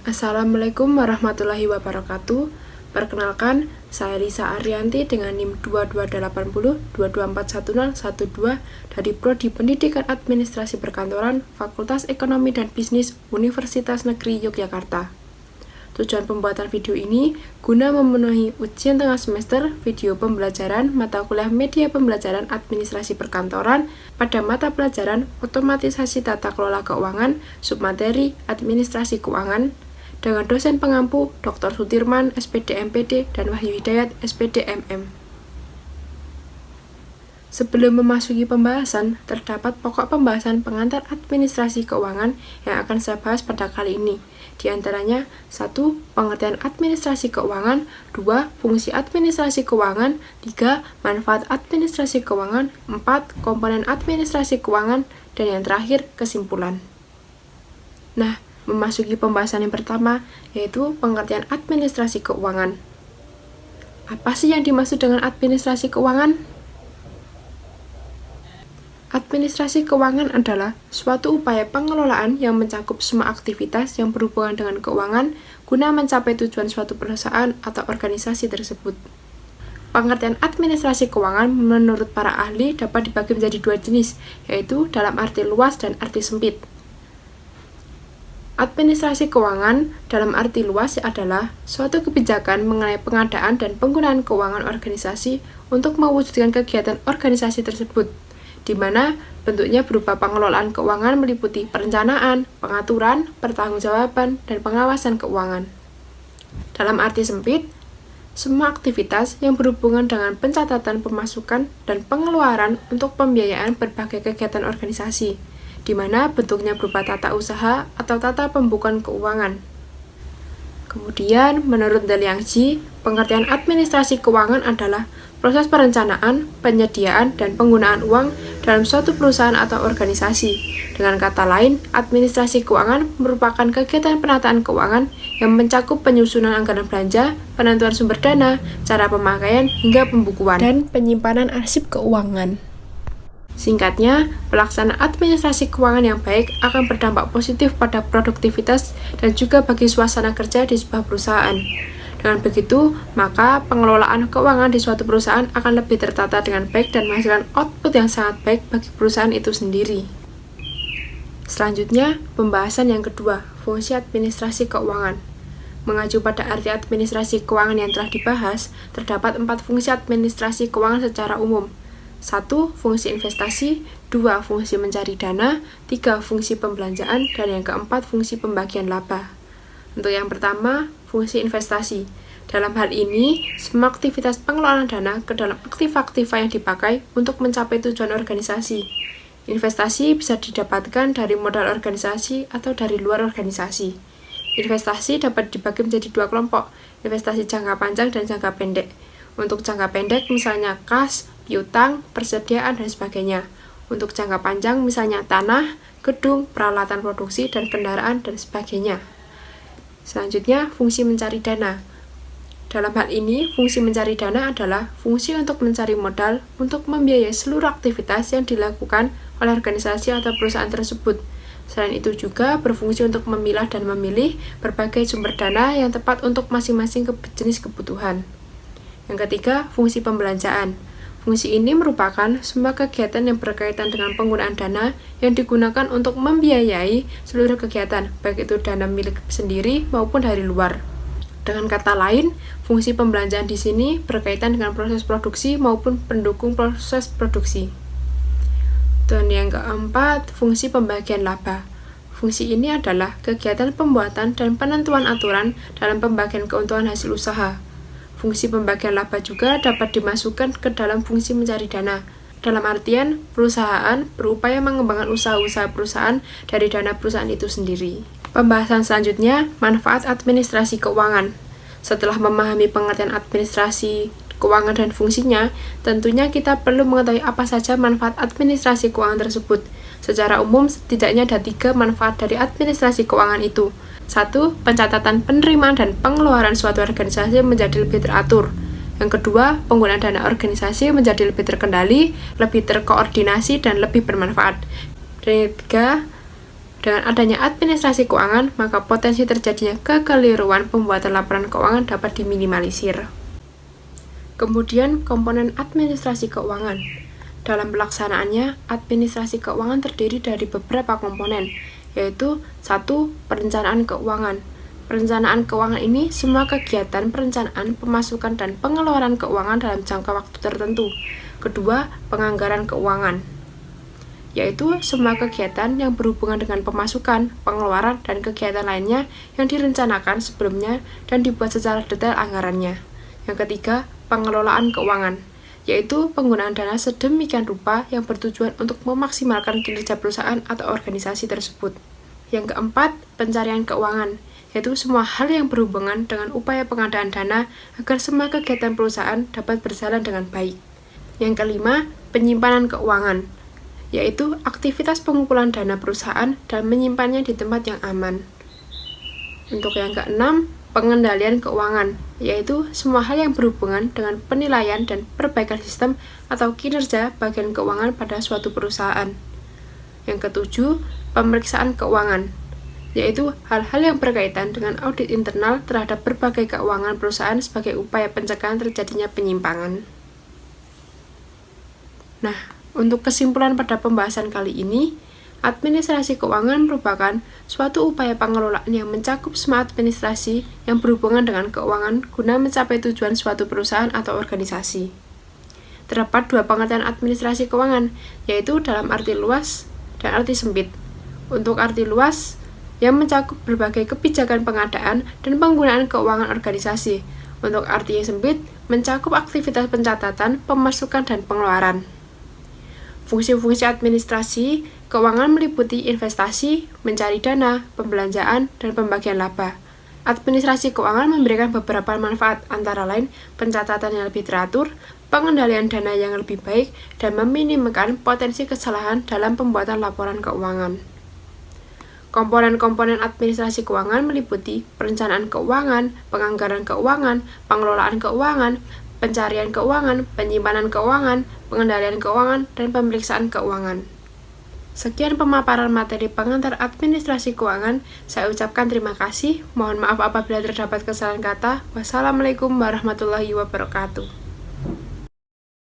Assalamualaikum warahmatullahi wabarakatuh. Perkenalkan, saya Lisa Arianti dengan NIM 228022411012 dari Prodi Pendidikan Administrasi Perkantoran, Fakultas Ekonomi dan Bisnis, Universitas Negeri Yogyakarta. Tujuan pembuatan video ini guna memenuhi ujian tengah semester video pembelajaran mata kuliah media pembelajaran administrasi perkantoran pada mata pelajaran otomatisasi tata kelola keuangan, submateri administrasi keuangan, dengan dosen pengampu Dr. Sutirman, SPD MPD, dan Wahyu Hidayat, SPD MM. Sebelum memasuki pembahasan, terdapat pokok pembahasan pengantar administrasi keuangan yang akan saya bahas pada kali ini. Di antaranya, 1. Pengertian administrasi keuangan, 2. Fungsi administrasi keuangan, 3. Manfaat administrasi keuangan, 4. Komponen administrasi keuangan, dan yang terakhir, kesimpulan. Nah, memasuki pembahasan yang pertama, yaitu pengertian administrasi keuangan. Apa sih yang dimaksud dengan administrasi keuangan? Administrasi keuangan adalah suatu upaya pengelolaan yang mencakup semua aktivitas yang berhubungan dengan keuangan guna mencapai tujuan suatu perusahaan atau organisasi tersebut. Pengertian administrasi keuangan menurut para ahli dapat dibagi menjadi dua jenis, yaitu dalam arti luas dan arti sempit. Administrasi keuangan dalam arti luas adalah suatu kebijakan mengenai pengadaan dan penggunaan keuangan organisasi untuk mewujudkan kegiatan organisasi tersebut, di mana bentuknya berupa pengelolaan keuangan meliputi perencanaan, pengaturan, pertanggungjawaban, dan pengawasan keuangan. Dalam arti sempit, semua aktivitas yang berhubungan dengan pencatatan pemasukan dan pengeluaran untuk pembiayaan berbagai kegiatan organisasi, di mana bentuknya berupa tata usaha atau tata pembukuan keuangan. Kemudian, menurut Deliangji, pengertian administrasi keuangan adalah proses perencanaan, penyediaan, dan penggunaan uang dalam suatu perusahaan atau organisasi. Dengan kata lain, administrasi keuangan merupakan kegiatan penataan keuangan yang mencakup penyusunan anggaran belanja, penentuan sumber dana, cara pemakaian, hingga pembukuan, dan penyimpanan arsip keuangan. Singkatnya, pelaksanaan administrasi keuangan yang baik akan berdampak positif pada produktivitas dan juga bagi suasana kerja di sebuah perusahaan. Dengan begitu, maka pengelolaan keuangan di suatu perusahaan akan lebih tertata dengan baik dan menghasilkan output yang sangat baik bagi perusahaan itu sendiri. Selanjutnya, pembahasan yang kedua, fungsi administrasi keuangan. Mengacu pada arti administrasi keuangan yang telah dibahas, terdapat 4 fungsi administrasi keuangan secara umum. 1. Fungsi investasi, 2. Fungsi mencari dana, 3. Fungsi pembelanjaan, dan yang keempat, fungsi pembagian laba. Untuk yang pertama, fungsi investasi. Dalam hal ini, semua aktivitas pengelolaan dana ke dalam aktiva-aktiva yang dipakai untuk mencapai tujuan organisasi. Investasi bisa didapatkan dari modal organisasi atau dari luar organisasi. Investasi dapat dibagi menjadi dua kelompok, investasi jangka panjang dan jangka pendek. Untuk jangka pendek misalnya kas, piutang, persediaan, dan sebagainya. Untuk jangka panjang misalnya tanah, gedung, peralatan produksi, dan kendaraan, dan sebagainya. Selanjutnya, fungsi mencari dana. Dalam hal ini, fungsi mencari dana adalah fungsi untuk mencari modal untuk membiayai seluruh aktivitas yang dilakukan oleh organisasi atau perusahaan tersebut. Selain itu juga berfungsi untuk memilah dan memilih berbagai sumber dana yang tepat untuk masing-masing jenis kebutuhan. Yang ketiga, fungsi pembelanjaan. Fungsi ini merupakan semua kegiatan yang berkaitan dengan penggunaan dana yang digunakan untuk membiayai seluruh kegiatan, baik itu dana milik sendiri maupun dari luar. Dengan kata lain, fungsi pembelanjaan di sini berkaitan dengan proses produksi maupun pendukung proses produksi. Dan yang keempat, fungsi pembagian laba. Fungsi ini adalah kegiatan pembuatan dan penentuan aturan dalam pembagian keuntungan hasil usaha. Fungsi pembagian laba juga dapat dimasukkan ke dalam fungsi mencari dana. Dalam artian, perusahaan berupaya mengembangkan usaha-usaha perusahaan dari dana perusahaan itu sendiri. Pembahasan selanjutnya, manfaat administrasi keuangan. Setelah memahami pengertian administrasi keuangan dan fungsinya, tentunya kita perlu mengetahui apa saja manfaat administrasi keuangan tersebut. Secara umum, setidaknya ada 3 manfaat dari administrasi keuangan itu. 1. Pencatatan penerimaan dan pengeluaran suatu organisasi menjadi lebih teratur. Yang kedua, penggunaan dana organisasi menjadi lebih terkendali, lebih terkoordinasi, dan lebih bermanfaat. Dan yang ketiga, Dengan adanya administrasi keuangan, maka potensi terjadinya kekeliruan pembuatan laporan keuangan dapat diminimalisir. Kemudian, komponen administrasi keuangan. Dalam pelaksanaannya, administrasi keuangan terdiri dari beberapa komponen, yaitu 1. Perencanaan keuangan. Perencanaan keuangan ini semua kegiatan perencanaan, pemasukan, dan pengeluaran keuangan dalam jangka waktu tertentu. Kedua, penganggaran keuangan, yaitu semua kegiatan yang berhubungan dengan pemasukan, pengeluaran, dan kegiatan lainnya yang direncanakan sebelumnya dan dibuat secara detail anggarannya. Yang ketiga, pengelolaan keuangan, yaitu penggunaan dana sedemikian rupa yang bertujuan untuk memaksimalkan kinerja perusahaan atau organisasi tersebut. Yang keempat, pencarian keuangan, yaitu semua hal yang berhubungan dengan upaya pengadaan dana agar semua kegiatan perusahaan dapat berjalan dengan baik. Yang kelima, penyimpanan keuangan, yaitu aktivitas pengumpulan dana perusahaan dan menyimpannya di tempat yang aman. Untuk yang keenam, pengendalian keuangan, yaitu semua hal yang berhubungan dengan penilaian dan perbaikan sistem atau kinerja bagian keuangan pada suatu perusahaan. Yang ketujuh, pemeriksaan keuangan, yaitu hal-hal yang berkaitan dengan audit internal terhadap berbagai keuangan perusahaan sebagai upaya pencegahan terjadinya penyimpangan. Nah, untuk kesimpulan pada pembahasan kali ini, administrasi keuangan merupakan suatu upaya pengelolaan yang mencakup semua administrasi yang berhubungan dengan keuangan guna mencapai tujuan suatu perusahaan atau organisasi. Terdapat dua pengertian administrasi keuangan, yaitu dalam arti luas dan arti sempit. Untuk arti luas, yang mencakup berbagai kebijakan pengadaan dan penggunaan keuangan organisasi. Untuk arti yang sempit, mencakup aktivitas pencatatan, pemasukan, dan pengeluaran. Fungsi-fungsi administrasi keuangan meliputi investasi, mencari dana, pembelanjaan, dan pembagian laba. Administrasi keuangan memberikan beberapa manfaat, antara lain pencatatan yang lebih teratur, pengendalian dana yang lebih baik, dan meminimumkan potensi kesalahan dalam pembuatan laporan keuangan. Komponen-komponen administrasi keuangan meliputi perencanaan keuangan, penganggaran keuangan, pengelolaan keuangan, pencarian keuangan, penyimpanan keuangan, pengendalian keuangan, dan pemeriksaan keuangan. Sekian pemaparan materi pengantar administrasi keuangan. Saya ucapkan terima kasih. Mohon maaf apabila terdapat kesalahan kata. Wassalamualaikum warahmatullahi wabarakatuh.